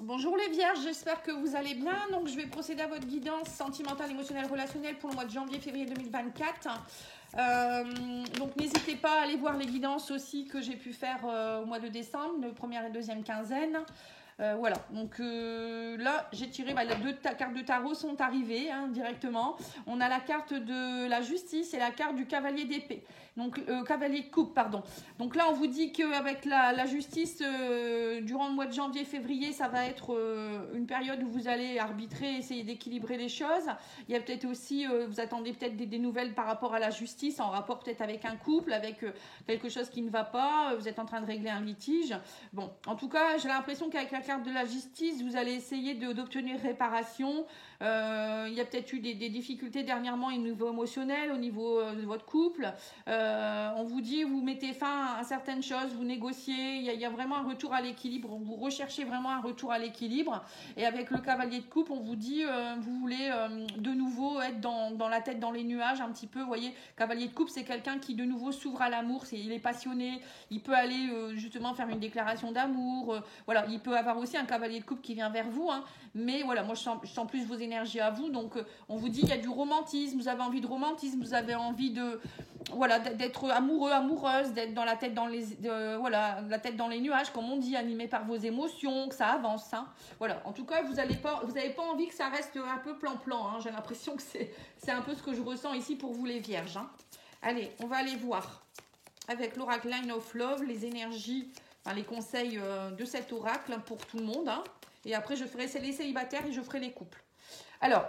Bonjour les vierges, j'espère que vous allez bien. Donc je vais procéder à votre guidance sentimentale, émotionnelle, relationnelle pour le mois de janvier-février 2024. Donc n'hésitez pas à aller voir les guidances aussi que j'ai pu faire au mois de décembre, de première et deuxième quinzaine. Voilà, donc là j'ai tiré, les deux cartes de tarot sont arrivées directement. On a la carte de la justice et la carte du cavalier d'épée. Donc cavalier de coupe, pardon. Donc là on vous dit qu'avec la justice, durant le mois de janvier-février, ça va être une période où vous allez arbitrer, essayer d'équilibrer les choses. Il y a peut-être aussi, vous attendez peut-être des nouvelles par rapport à la justice, en rapport peut-être avec un couple, avec quelque chose qui ne va pas, vous êtes en train de régler un litige. Bon, en tout cas, j'ai l'impression qu'avec la carte de la justice, vous allez essayer d'obtenir réparation. Il y a peut-être eu des difficultés dernièrement au niveau émotionnel, au niveau de votre couple. On vous dit, vous mettez fin à certaines choses, vous négociez, il y a vraiment un retour à l'équilibre, vous recherchez vraiment un retour à l'équilibre. Et avec le cavalier de coupe, on vous dit, vous voulez de nouveau être dans la tête dans les nuages un petit peu. Vous voyez, cavalier de coupe, c'est quelqu'un qui de nouveau s'ouvre à l'amour, il est passionné, il peut aller justement faire une déclaration d'amour. Voilà, il peut avoir aussi un cavalier de coupe qui vient vers vous, mais voilà, moi je sens plus vos énergies à vous. Donc on vous dit, il y a du romantisme, vous avez envie de romantisme, vous avez envie de... Voilà, d'être amoureux, amoureuse, d'être dans la tête dans les la tête dans les nuages, comme on dit, animé par vos émotions, que ça avance. Voilà, en tout cas, vous n'avez pas envie que ça reste un peu plan-plan. J'ai l'impression que c'est un peu ce que je ressens ici pour vous les vierges. Allez, on va aller voir avec l'oracle Line of Love, les énergies, les conseils de cet oracle pour tout le monde. Et après, je ferai les célibataires et je ferai les couples. Alors,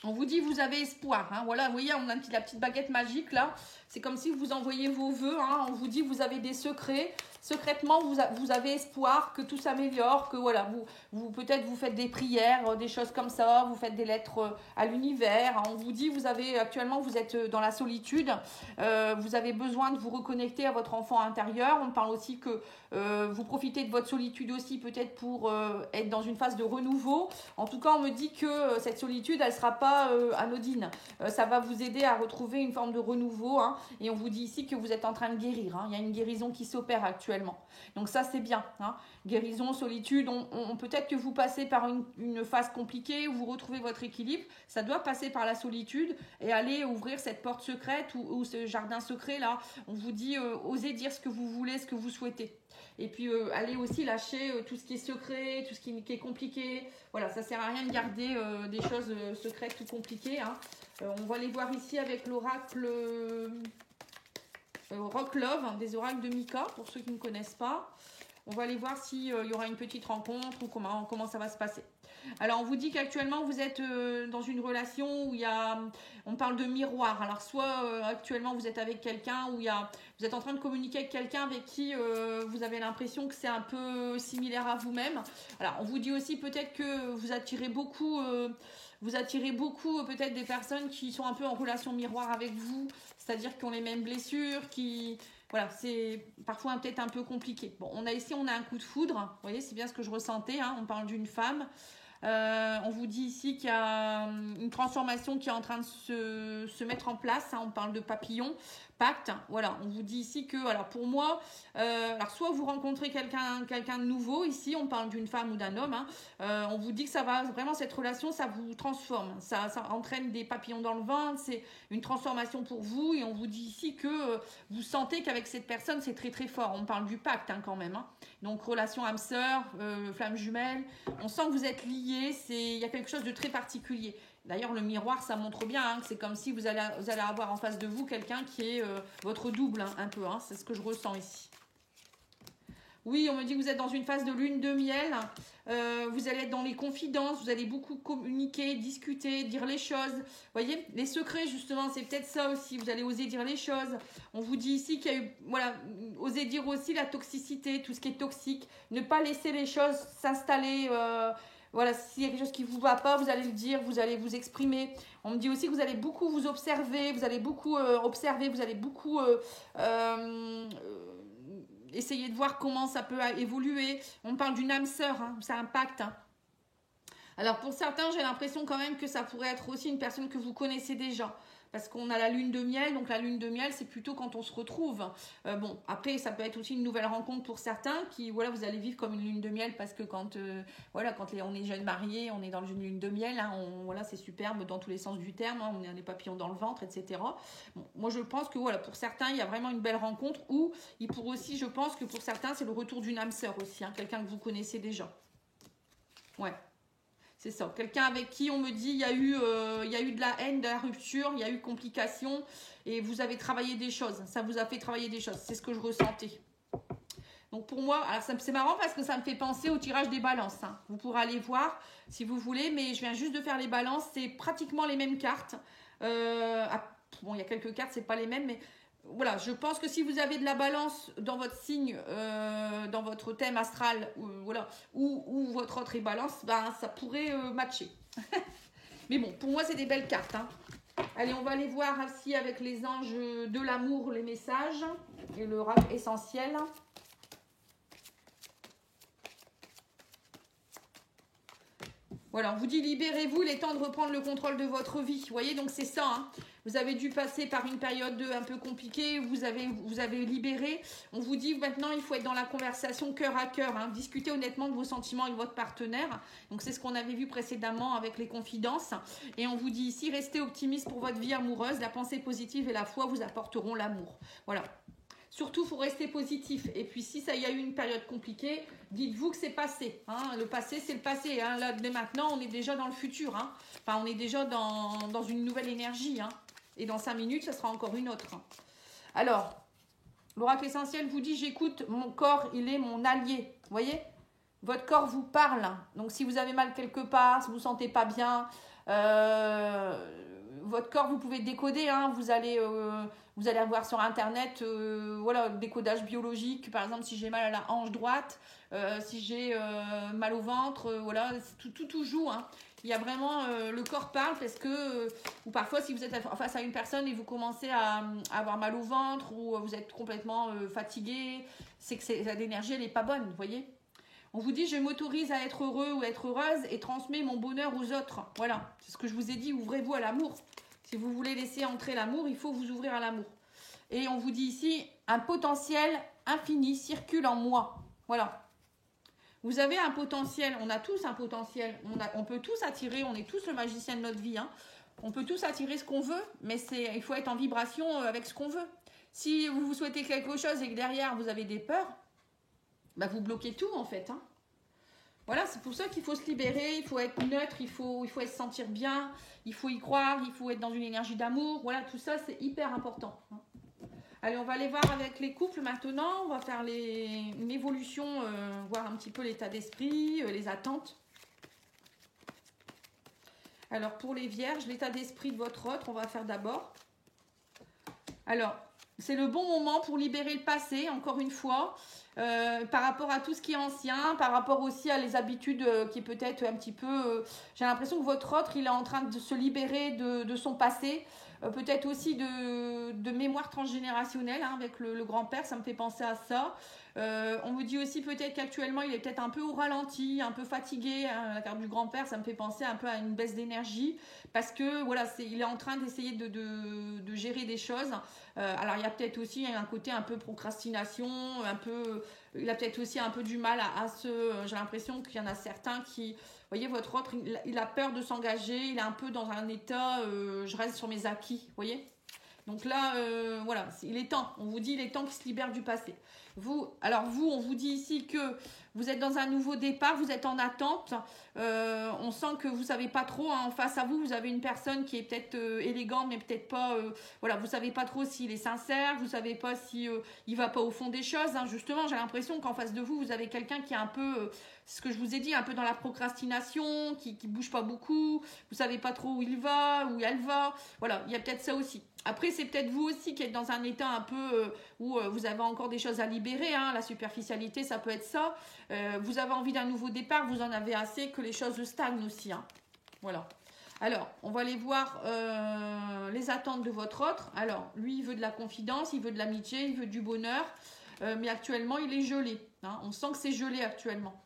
on vous dit, vous avez espoir. Voilà, vous voyez, on a la petite baguette magique là. C'est comme si vous envoyez vos vœux. On vous dit, vous avez des secrets. Secrètement, vous avez espoir que tout s'améliore, que voilà, vous peut-être vous faites des prières, des choses comme ça, vous faites des lettres à l'univers. On vous dit, actuellement, vous êtes dans la solitude. Vous avez besoin de vous reconnecter à votre enfant intérieur. On parle aussi que vous profitez de votre solitude aussi peut-être pour être dans une phase de renouveau. En tout cas, on me dit que cette solitude, elle ne sera pas anodine. Ça va vous aider à retrouver une forme de renouveau. Et on vous dit ici que vous êtes en train de guérir. Il y a une guérison qui s'opère actuellement. Donc ça, c'est bien. Guérison, solitude, peut-être que vous passez par une phase compliquée où vous retrouvez votre équilibre. Ça doit passer par la solitude et aller ouvrir cette porte secrète ou ce jardin secret là. On vous dit, osez dire ce que vous voulez, ce que vous souhaitez. Et puis allez aussi lâcher tout ce qui est secret, tout ce qui est compliqué. Voilà, ça sert à rien de garder des choses secrètes ou compliquées. On va les voir ici avec l'oracle Rock Love, des oracles de Mika, pour ceux qui ne connaissent pas. On va aller voir s'il y aura une petite rencontre ou comment ça va se passer. Alors, on vous dit qu'actuellement, vous êtes dans une relation où on parle de miroir. Alors, soit actuellement, vous êtes avec quelqu'un où vous êtes en train de communiquer avec quelqu'un avec qui vous avez l'impression que c'est un peu similaire à vous-même. Alors, on vous dit aussi peut-être que vous attirez beaucoup peut-être des personnes qui sont un peu en relation miroir avec vous, c'est-à-dire qui ont les mêmes blessures, voilà, c'est parfois peut-être un peu compliqué. Bon, on a un coup de foudre, vous voyez, c'est bien ce que je ressentais, on parle d'une femme. On vous dit ici qu'il y a une transformation qui est en train de se mettre en place. On parle de papillon, pacte. Voilà, on vous dit ici que, alors pour moi, alors soit vous rencontrez quelqu'un de nouveau. Ici, on parle d'une femme ou d'un homme. On vous dit que ça va vraiment, cette relation, ça vous transforme. Ça entraîne des papillons dans le ventre. C'est une transformation pour vous. Et on vous dit ici que vous sentez qu'avec cette personne, c'est très très fort. On parle du pacte quand même. Donc relation âme sœur, flamme jumelle. On sent que vous êtes liés. Il y a quelque chose de très particulier. D'ailleurs, le miroir, ça montre bien que c'est comme si vous allez avoir en face de vous quelqu'un qui est votre double, un peu. C'est ce que je ressens ici. Oui, on me dit que vous êtes dans une phase de lune de miel. Vous allez être dans les confidences. Vous allez beaucoup communiquer, discuter, dire les choses. Vous voyez, les secrets, justement, c'est peut-être ça aussi. Vous allez oser dire les choses. On vous dit ici qu'il y a eu... Voilà, osez dire aussi la toxicité, tout ce qui est toxique. Ne pas laisser les choses s'installer... Voilà, s'il y a quelque chose qui ne vous va pas, vous allez le dire, vous allez vous exprimer. On me dit aussi que vous allez beaucoup vous observer, vous allez beaucoup essayer de voir comment ça peut évoluer. On parle d'une âme sœur, c'est un pacte. Alors pour certains, j'ai l'impression quand même que ça pourrait être aussi une personne que vous connaissez déjà. parce qu'on a la lune de miel. Donc la lune de miel, c'est plutôt quand on se retrouve. Bon, après, ça peut être aussi une nouvelle rencontre pour certains qui, voilà, vous allez vivre comme une lune de miel parce que quand, voilà, quand on est jeune marié, on est dans une lune de miel. Hein, voilà, c'est superbe dans tous les sens du terme. Hein, on a des papillons dans le ventre, etc. Bon, moi, je pense que voilà, pour certains, il y a vraiment une belle rencontre. Ou il pourrait aussi, je pense que pour certains, c'est le retour d'une âme sœur aussi, hein, quelqu'un que vous connaissez déjà. Ouais. C'est ça. Quelqu'un avec qui on me dit il y a eu de la haine, de la rupture, il y a eu complications et vous avez travaillé des choses. Ça vous a fait travailler des choses. C'est ce que je ressentais. Donc pour moi, alors c'est marrant parce que ça me fait penser au tirage des balances. Hein. Vous pourrez aller voir si vous voulez, mais je viens juste de faire les balances. C'est pratiquement les mêmes cartes. Bon, il y a quelques cartes, c'est pas les mêmes, mais voilà, je pense que si vous avez de la balance dans votre signe, dans votre thème astral, voilà, ou votre autre est balance, ben, ça pourrait matcher. Mais bon, pour moi, c'est des belles cartes. Hein. Allez, on va aller voir aussi avec les anges de l'amour, les messages et le oracle essentiel. Voilà, on vous dit libérez-vous, il est temps de reprendre le contrôle de votre vie. Vous voyez, donc c'est ça. Hein. Vous avez dû passer par une période un peu compliquée, vous avez libéré. On vous dit maintenant, il faut être dans la conversation cœur à cœur. Hein. Discutez honnêtement de vos sentiments avec votre partenaire. Donc c'est ce qu'on avait vu précédemment avec les confidences. Et on vous dit ici, restez optimiste pour votre vie amoureuse. La pensée positive et la foi vous apporteront l'amour. Voilà. Surtout, il faut rester positif. Et puis, si ça y a eu une période compliquée, dites-vous que c'est passé. Hein. Le passé, c'est le passé. Hein. Là, dès maintenant, on est déjà dans le futur. Hein. Enfin, on est déjà dans une nouvelle énergie. Hein. Et dans 5 minutes, ça sera encore une autre. Hein. Alors, l'oracle essentiel vous dit, j'écoute, mon corps, il est mon allié. Vous voyez ? Votre corps vous parle. Donc, si vous avez mal quelque part, si vous ne vous sentez pas bien, votre corps, vous pouvez décoder. Hein. Vous allez avoir sur Internet voilà, décodage biologique. Par exemple, si j'ai mal à la hanche droite, si j'ai mal au ventre, voilà, tout joue. Hein. Il y a vraiment, le corps parle parce que, ou parfois si vous êtes face à une personne et vous commencez à avoir mal au ventre ou vous êtes complètement fatigué, c'est que l'énergie, elle n'est pas bonne, vous voyez. On vous dit, je m'autorise à être heureux ou être heureuse et transmets mon bonheur aux autres. Voilà, c'est ce que je vous ai dit, ouvrez-vous à l'amour. Si vous voulez laisser entrer l'amour, il faut vous ouvrir à l'amour. Et on vous dit ici, un potentiel infini circule en moi. Voilà. Vous avez un potentiel, on a tous un potentiel. On peut tous attirer, on est tous le magicien de notre vie. Hein. On peut tous attirer ce qu'on veut, mais il faut être en vibration avec ce qu'on veut. Si vous souhaitez quelque chose et que derrière vous avez des peurs, bah vous bloquez tout en fait. Hein. Voilà, c'est pour ça qu'il faut se libérer, il faut être neutre, il faut se sentir bien, il faut y croire, il faut être dans une énergie d'amour. Voilà, tout ça, c'est hyper important. Allez, on va aller voir avec les couples maintenant. On va faire une évolution, voir un petit peu l'état d'esprit, les attentes. Alors, pour les vierges, l'état d'esprit de votre autre, on va faire d'abord. Alors, c'est le bon moment pour libérer le passé, encore une fois. Par rapport à tout ce qui est ancien, par rapport aussi à les habitudes qui est peut-être un petit peu... j'ai l'impression que votre autre, il est en train de se libérer de son passé, peut-être aussi de mémoire transgénérationnelle, hein, avec le grand-père, ça me fait penser à ça. On me dit aussi peut-être qu'actuellement, il est peut-être un peu au ralenti, un peu fatigué. Hein, la carte du grand-père, ça me fait penser un peu à une baisse d'énergie, parce que voilà, il est en train d'essayer de gérer des choses. Alors, il y a peut-être aussi un côté un peu procrastination, il a peut-être aussi un peu du mal j'ai l'impression qu'il y en a certains qui, vous voyez, votre autre, il a peur de s'engager, il est un peu dans un état, je reste sur mes acquis, vous voyez. Donc là, voilà, il est temps, on vous dit, il est temps qu'il se libère du passé. On vous dit ici que vous êtes dans un nouveau départ, vous êtes en attente. On sent que vous ne savez pas trop. Hein, en face à vous, vous avez une personne qui est peut-être élégante, mais peut-être pas. Voilà, vous ne savez pas trop s'il est sincère, vous ne savez pas si il ne va pas au fond des choses. Hein. Justement, j'ai l'impression qu'en face de vous, vous avez quelqu'un qui est un peu, ce que je vous ai dit, un peu dans la procrastination, qui ne bouge pas beaucoup. Vous ne savez pas trop où il va, où elle va. Voilà, il y a peut-être ça aussi. Après, c'est peut-être vous aussi qui êtes dans un état un peu où vous avez encore des choses à libérer. Hein. La superficialité, ça peut être ça. Vous avez envie d'un nouveau départ, vous en avez assez que les choses stagnent aussi. Hein. Voilà. Alors, on va aller voir les attentes de votre autre. Alors, lui, il veut de la confidence, il veut de l'amitié, il veut du bonheur. Mais actuellement, il est gelé. Hein. On sent que c'est gelé actuellement.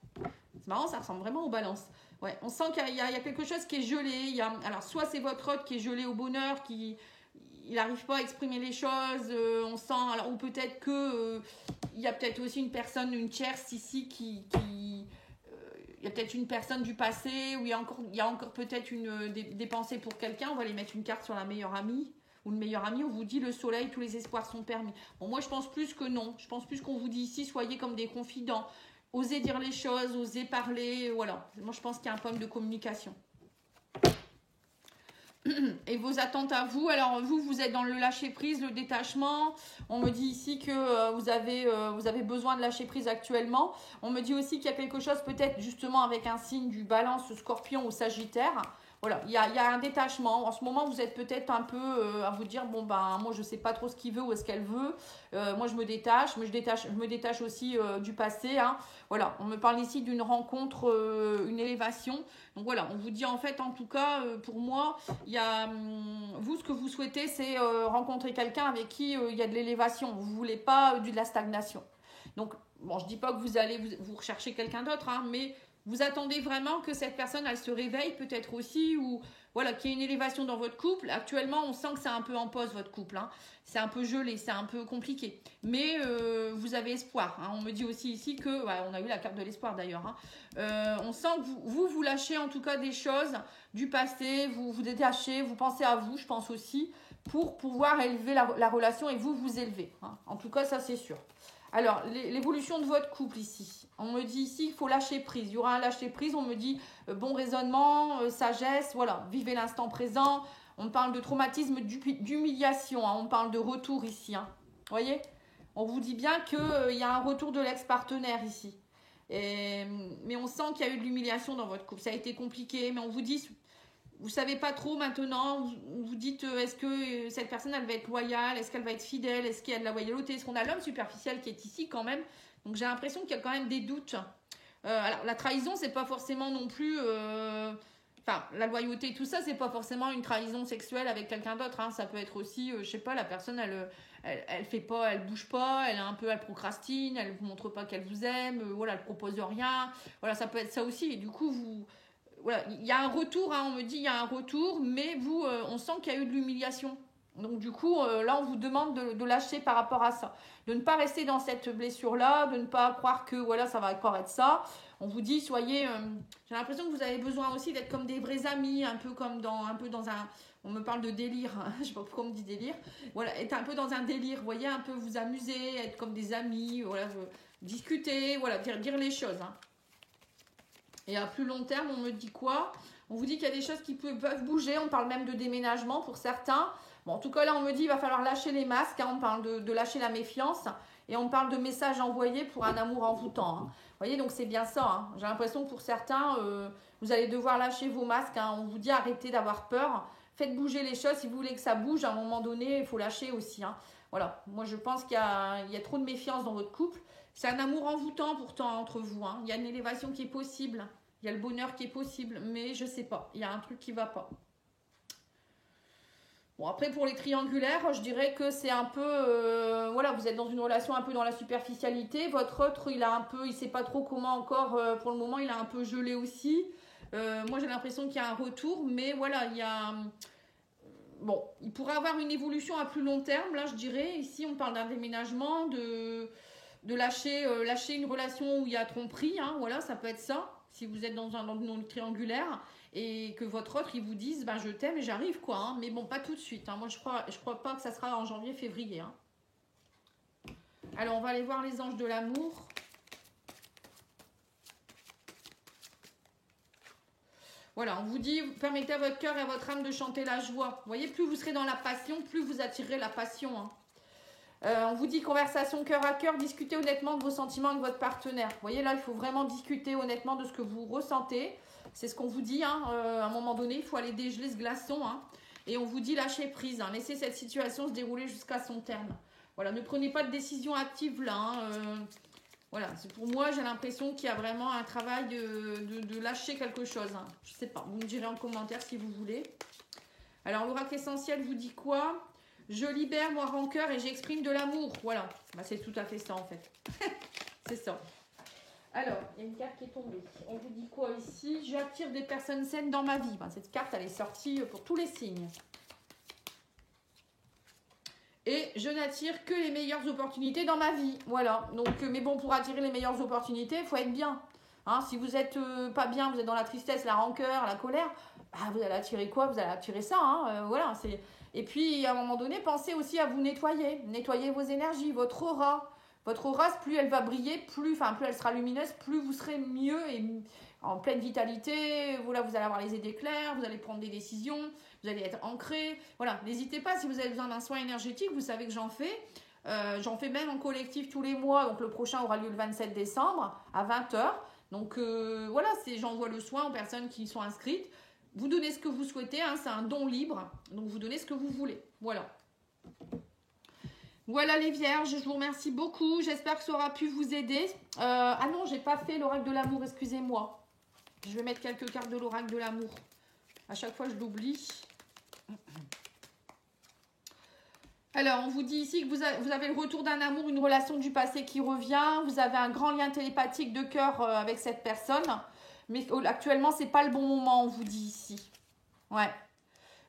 C'est marrant, ça ressemble vraiment aux balances. Ouais, on sent qu'il y a quelque chose qui est gelé. Alors, soit c'est votre autre qui est gelé au bonheur, il n'arrive pas à exprimer les choses, on sent, alors, ou peut-être que il y a peut-être aussi une personne, une tierce ici il y a peut-être une personne du passé, ou il y a encore peut-être des pensées pour quelqu'un, on va aller mettre une carte sur la meilleure amie, ou le meilleur ami, on vous dit le soleil, tous les espoirs sont permis. Bon, moi je pense plus que non, je pense plus qu'on vous dit ici, soyez comme des confidents, osez dire les choses, osez parler, voilà. Moi je pense qu'il y a un problème de communication. Et vos attentes à vous, alors vous êtes dans le lâcher prise, le détachement. On me dit ici que vous avez besoin de lâcher prise actuellement. On me dit aussi qu'il y a quelque chose peut-être justement avec un signe du Balance, Scorpion ou Sagittaire. Voilà, il y a un détachement. En ce moment, vous êtes peut-être un peu à vous dire, bon ben moi je sais pas trop ce qu'il veut ou est-ce qu'elle veut. Moi je me détache, mais je me détache aussi du passé. Hein. Voilà, on me parle ici d'une rencontre, une élévation. Donc voilà, on vous dit en fait, en tout cas, pour moi, il y a vous, ce que vous souhaitez, c'est rencontrer quelqu'un avec qui il y a de l'élévation. Vous voulez pas de la stagnation. Donc bon, je dis pas que vous allez vous rechercher quelqu'un d'autre, hein, mais vous attendez vraiment que cette personne, elle se réveille peut-être aussi, ou voilà, qu'il y ait une élévation dans votre couple. Actuellement, on sent que c'est un peu en pause, votre couple. Hein. C'est un peu gelé, c'est un peu compliqué. Mais vous avez espoir. Hein. On me dit aussi ici que, ouais, on a eu la carte de l'espoir d'ailleurs. Hein. On sent que vous lâchez en tout cas des choses du passé, vous détachez, vous pensez à vous, je pense aussi, pour pouvoir élever la relation et vous élever. Hein. En tout cas, ça c'est sûr. Alors, l'évolution de votre couple ici. On me dit ici qu'il faut lâcher prise. Il y aura un lâcher prise. On me dit bon raisonnement, sagesse. Voilà, vivez l'instant présent. On parle de traumatisme, d'humiliation. Hein, on parle de retour ici. Hein. Vous voyez? On vous dit bien qu'il y a un retour de l'ex-partenaire ici. Mais on sent qu'il y a eu de l'humiliation dans votre couple. Ça a été compliqué. Mais on vous dit... Vous ne savez pas trop maintenant, vous dites est-ce que cette personne elle va être loyale, est-ce qu'elle va être fidèle, est-ce qu'il y a de la loyauté, est-ce qu'on a l'homme superficiel qui est ici quand même. Donc j'ai l'impression qu'il y a quand même des doutes. Alors la trahison c'est pas forcément non plus, enfin la loyauté tout ça c'est pas forcément une trahison sexuelle avec quelqu'un d'autre. Hein. Ça peut être aussi, je sais pas, la personne elle fait pas, elle bouge pas, elle procrastine, elle vous montre pas qu'elle vous aime, voilà, elle propose rien. Voilà, ça peut être ça aussi et du coup voilà, il y a un retour, hein, on me dit il y a un retour, mais vous, on sent qu'il y a eu de l'humiliation. Donc du coup, là, on vous demande de lâcher par rapport à ça. De ne pas rester dans cette blessure-là, de ne pas croire que voilà, ça va encore être ça. On vous dit, soyez... j'ai l'impression que vous avez besoin aussi d'être comme des vrais amis, un peu dans un... On me parle de délire, hein, je sais pas pourquoi on me dit délire. Voilà, être un peu dans un délire, vous voyez, un peu vous amuser, être comme des amis, voilà, discuter, voilà, dire les choses, hein. Et à plus long terme, on me dit quoi? On vous dit qu'il y a des choses qui peuvent bouger. On parle même de déménagement pour certains. Bon, en tout cas, là, on me dit qu'il va falloir lâcher les masques. Hein. On parle de lâcher la méfiance. Et on parle de messages envoyés pour un amour envoûtant. Hein. Vous voyez, donc c'est bien ça. Hein. J'ai l'impression que pour certains, vous allez devoir lâcher vos masques. Hein. On vous dit arrêtez d'avoir peur. Faites bouger les choses. Si vous voulez que ça bouge, à un moment donné, il faut lâcher aussi. Hein. Voilà. Moi, je pense qu'il y a trop de méfiance dans votre couple. C'est un amour envoûtant pourtant entre vous. Hein. Il y a une élévation qui est possible. Il y a le bonheur qui est possible, mais je sais pas. Il y a un truc qui va pas. Bon, après, pour les triangulaires, je dirais que c'est un peu... voilà, vous êtes dans une relation un peu dans la superficialité. Votre autre, il sait pas trop comment encore... pour le moment, il a un peu gelé aussi. Moi, j'ai l'impression qu'il y a un retour, mais voilà, il y a... Bon, il pourrait avoir une évolution à plus long terme, là, je dirais. Ici, on parle d'un déménagement, de lâcher une relation où il y a tromperie. Hein, voilà, ça peut être ça. Si vous êtes dans une triangulaire et que votre autre, il vous dise ben, je t'aime et j'arrive, quoi. Hein, mais bon, pas tout de suite. Hein. Moi, je crois pas que ça sera en janvier, février. Hein. Alors, on va aller voir les anges de l'amour. Voilà, on vous dit, permettez à votre cœur et à votre âme de chanter la joie. Vous voyez, plus vous serez dans la passion, plus vous attirerez la passion. Hein. On vous dit conversation cœur à cœur, discutez honnêtement de vos sentiments avec votre partenaire. Vous voyez là, il faut vraiment discuter honnêtement de ce que vous ressentez. C'est ce qu'on vous dit, hein, à un moment donné, il faut aller dégeler ce glaçon. Hein, et on vous dit lâcher prise, hein, laissez cette situation se dérouler jusqu'à son terme. Voilà, ne prenez pas de décision active là. Hein, voilà, c'est pour moi, j'ai l'impression qu'il y a vraiment un travail de lâcher quelque chose. Hein. Je ne sais pas, vous me direz en commentaire si vous voulez. Alors l'oracle essentiel vous dit quoi? Je libère mon rancœur et j'exprime de l'amour. Voilà, bah, c'est tout à fait ça en fait. C'est ça. Alors, il y a une carte qui est tombée. On vous dit quoi ici? J'attire des personnes saines dans ma vie. Bah, cette carte, elle est sortie pour tous les signes. Et je n'attire que les meilleures opportunités dans ma vie. Voilà. Donc, mais bon, pour attirer les meilleures opportunités, il faut être bien. Hein, si vous êtes pas bien, vous êtes dans la tristesse, la rancœur, la colère, bah, vous allez attirer quoi? Vous allez attirer ça. Hein, voilà. Et puis, à un moment donné, pensez aussi à vous nettoyer. Nettoyer vos énergies, votre aura. Votre aura, plus elle va briller, plus elle sera lumineuse, plus vous serez mieux et en pleine vitalité. Voilà, vous allez avoir les idées claires, vous allez prendre des décisions, vous allez être ancré. Voilà, n'hésitez pas si vous avez besoin d'un soin énergétique, vous savez que j'en fais. J'en fais même en collectif tous les mois. Donc, le prochain aura lieu le 27 décembre à 20h. Donc, voilà, j'envoie le soin aux personnes qui sont inscrites. Vous donnez ce que vous souhaitez, hein, c'est un don libre. Donc, vous donnez ce que vous voulez. Voilà. Voilà les vierges, je vous remercie beaucoup. J'espère que ça aura pu vous aider. Ah non, j'ai pas fait l'oracle de l'amour, excusez-moi. Je vais mettre quelques cartes de l'oracle de l'amour. À chaque fois, je l'oublie. Alors, on vous dit ici que vous avez le retour d'un amour, une relation du passé qui revient. Vous avez un grand lien télépathique de cœur avec cette personne. Mais actuellement, c'est pas le bon moment, on vous dit ici. Ouais.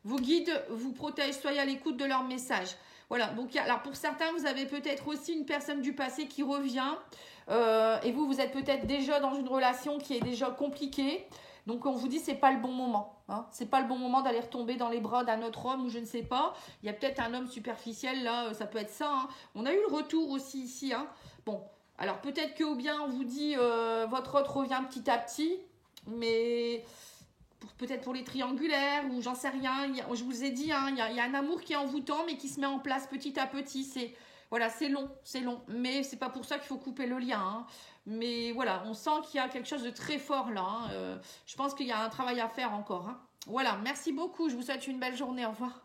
Vos guides vous protègent, soyez à l'écoute de leurs messages. Voilà, donc alors pour certains, vous avez peut-être aussi une personne du passé qui revient. Et vous êtes peut-être déjà dans une relation qui est déjà compliquée. Donc on vous dit c'est pas le bon moment. Hein. C'est pas le bon moment d'aller retomber dans les bras d'un autre homme ou je ne sais pas. Il y a peut-être un homme superficiel là, ça peut être ça. Hein. On a eu le retour aussi ici. Hein. Bon, alors peut-être que ou bien on vous dit votre autre revient petit à petit. Mais peut-être pour les triangulaires ou j'en sais rien. Je vous ai dit, hein, il y a un amour qui est envoûtant mais qui se met en place petit à petit. Voilà, c'est long. Mais c'est pas pour ça qu'il faut couper le lien. Hein. Mais voilà, on sent qu'il y a quelque chose de très fort là. Hein. Je pense qu'il y a un travail à faire encore. Hein. Voilà, merci beaucoup. Je vous souhaite une belle journée. Au revoir.